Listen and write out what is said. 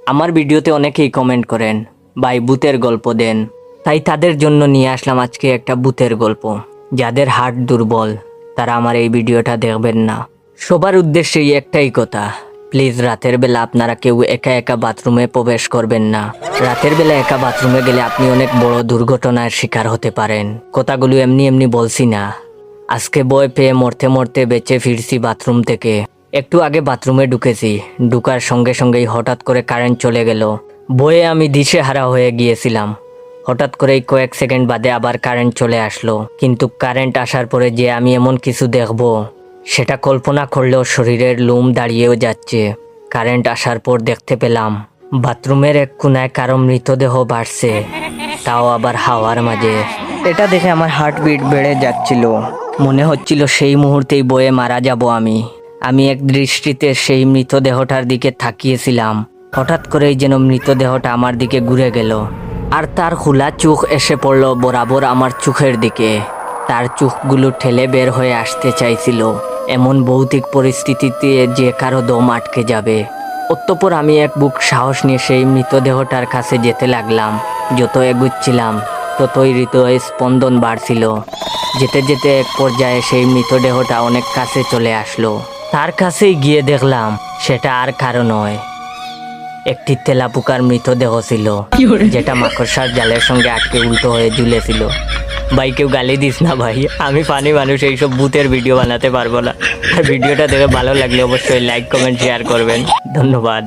আমার ভিডিওতে অনেকেই কমেন্ট করেন ভাই ভূতের গল্প দেন, তাই তাদের জন্য নিয়ে আসলাম আজকে একটা ভূতের গল্প। যাদের হার্ট দুর্বল তারা আমার এই ভিডিওটা দেখবেন না। সবার উদ্দেশ্যেই একটাই কথা, প্লিজ রাতের বেলা আপনারা কেউ একা একা বাথরুমে প্রবেশ করবেন না। রাতের বেলা একা বাথরুমে গেলে আপনি অনেক বড় দুর্ঘটনার শিকার হতে পারেন। কথাগুলো এমনি এমনি বলছি না, আজকে ভয় পেয়ে মরতে মরতে বেঁচে ফিরছি বাথরুম থেকে। একটু আগে বাথরুমে ঢুকেছি, ঢুকার সঙ্গে সঙ্গেই হঠাৎ করে কারেন্ট চলে গেল। ভয়ে আমি দিশেহারা হয়ে গিয়েছিলাম। হঠাৎ করেই কয়েক সেকেন্ড বাদে আবার কারেন্ট চলে আসলো, কিন্তু কারেন্ট আসার পরে যে আমি এমন কিছু দেখব সেটা কল্পনা করলেও শরীরের লোম দাঁড়িয়েও যাচ্ছে। কারেন্ট আসার পর দেখতে পেলাম বাথরুমের এক কোনায় কারো মৃতদেহ বাড়ছে, তাও আবার হাওয়ার মাঝে। এটা দেখে আমার হার্টবিট বেড়ে যাচ্ছিল, মনে হচ্ছিল সেই মুহূর্তেই বয়ে মারা যাব আমি। আমি এক দৃষ্টিতে সেই মৃতদেহটার দিকে তাকিয়েছিলাম। হঠাৎ করেই যেন মৃতদেহটা আমার দিকে ঘুরে গেল, আর তার খোলা চোখ এসে পড়ল বরাবর আমার চোখের দিকে। তার চোখগুলো ঠেলে বের হয়ে আসতে চাইছিল, এমন ভৌতিক পরিস্থিতিতে যে কারো দম আটকে যাবে। অতঃপর আমি এক বুক সাহস নিয়ে সেই মৃতদেহটার কাছে যেতে লাগলাম। যত এগুচ্ছিলাম ততই হৃদয় স্পন্দন বাড়ছিল। যেতে যেতে এক পর্যায়ে সেই মৃতদেহটা অনেক কাছে চলে আসলো। তার কাছেই গিয়ে দেখলাম সেটা আর কারো নয়, একটি তেলাপোকার মৃতদেহ ছিল, যেটা মাকড়সার জালের সঙ্গে আটকে উল্টো হয়ে ঝুলেছিল। ভাই কেউ গালি দিস না ভাই, আমি ফানি মানুষ, এইসব ভূতের ভিডিও বানাতে পারবো না। আর ভিডিওটা দেখে ভালো লাগলে অবশ্যই লাইক কমেন্ট শেয়ার করবেন। ধন্যবাদ।